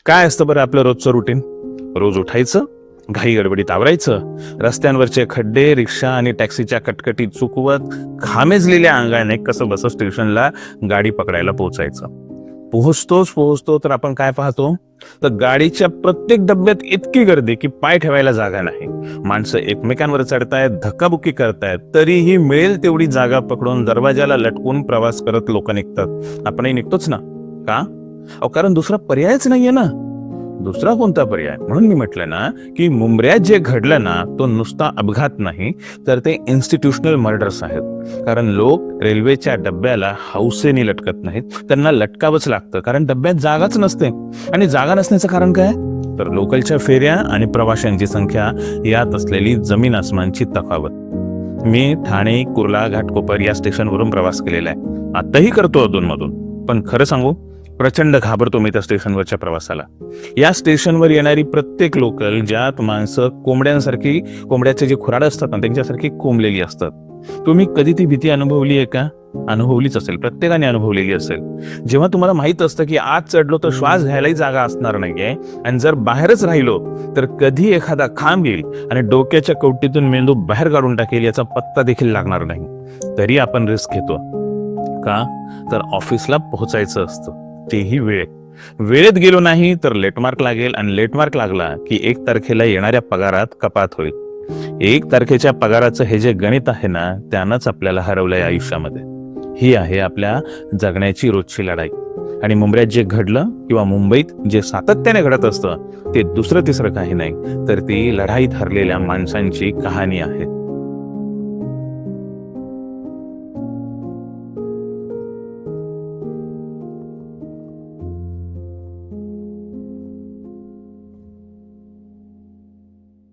काय असतं बरं आपलं रोजचं रुटीन? रोज उठायचं, घाई गडबडीत आवरायचं, रस्त्यांवरचे खड्डे, रिक्षा आणि टॅक्सीच्या कटकटीत चुकवत घामेजलेल्या अंगाने कसं बस स्टेशनला गाडी पकडायला पोहोचायचं. पोहोचतो तर आपण काय पाहतो? तर गाडीच्या प्रत्येक डब्यात इतकी गर्दी की पाय ठेवायला जागा नाही. माणसं एकमेकांवर चढतायत, धक्काबुक्की करतायत, तरीही मिळेल तेवढी जागा पकडून दरवाजाला लटकून प्रवास करत लोक निघतात. आपणही निघतोच ना. का? कारण दुसरा पर्यायच नाहीये ना. दुसरा कोणता पर्याय? म्हणून मी म्हटलं ना की मुंबऱ्यात जे घडलं ना, तो नुसता अपघात नाही, तर ते इन्स्टिट्यूशनल मर्डर्स आहेत. कारण लोक रेल्वेच्या डब्याला हौसेने लटकत नाहीत, त्यांना लटकावंच लागतं, कारण डब्यात जागाच नसते. आणि जागा नसण्याचं कारण काय? तर लोकलच्या फेऱ्या आणि प्रवाशांची संख्या यात असलेली जमीन आसमानची तफावत. मी ठाणे, कुर्ला, घाटकोपर या स्टेशनवरून प्रवास केलेला आहे, आताही करतो अधूनमधून. पण खरं सांगू, प्रचंड घाबरतो मी त्या स्टेशनवरच्या प्रवासाला. या स्टेशनवर येणारी प्रत्येक लोकल ज्यात माणसं कोंबड्याचे जे खुराड असतात ना, त्यांच्यासारखी कोंबलेली असतात. तुम्ही कधी ती भीती अनुभवली आहे का? अनुभवलीच असेल, प्रत्येकाने अनुभवलेली असेल. जेव्हा तुम्हाला माहित असतं की आत चढलो तर श्वास घ्यायलाही जागा असणार नाहीये, आणि जर बाहेरच राहिलो तर कधी एखादा खांब येईल आणि डोक्याच्या कवटीतून मेंदू बाहेर काढून टाकेल याचा पत्ता देखील लागणार नाही, तरी आपण रिस्क घेतो. का? तर ऑफिसला पोहोचायचं असतं, तेही वेळेत गेलो नाही तर लेटमार्क लागेल, आणि लेटमार्क लागला की 1 तारखेला येणाऱ्या पगारात कपात होईल. 1 तारखेच्या पगाराचं हे जे गणित आहे ना, त्यानंच आपल्याला हरवलंय आयुष्यामध्ये. ही आहे आपल्या जगण्याची रोजची लढाई. आणि मुंबईत जे घडलं किंवा मुंबईत जे सातत्याने घडत असतं, ते दुसरं तिसरं काही नाही, तर ती लढाईत हरलेल्या माणसांची कहाणी आहे.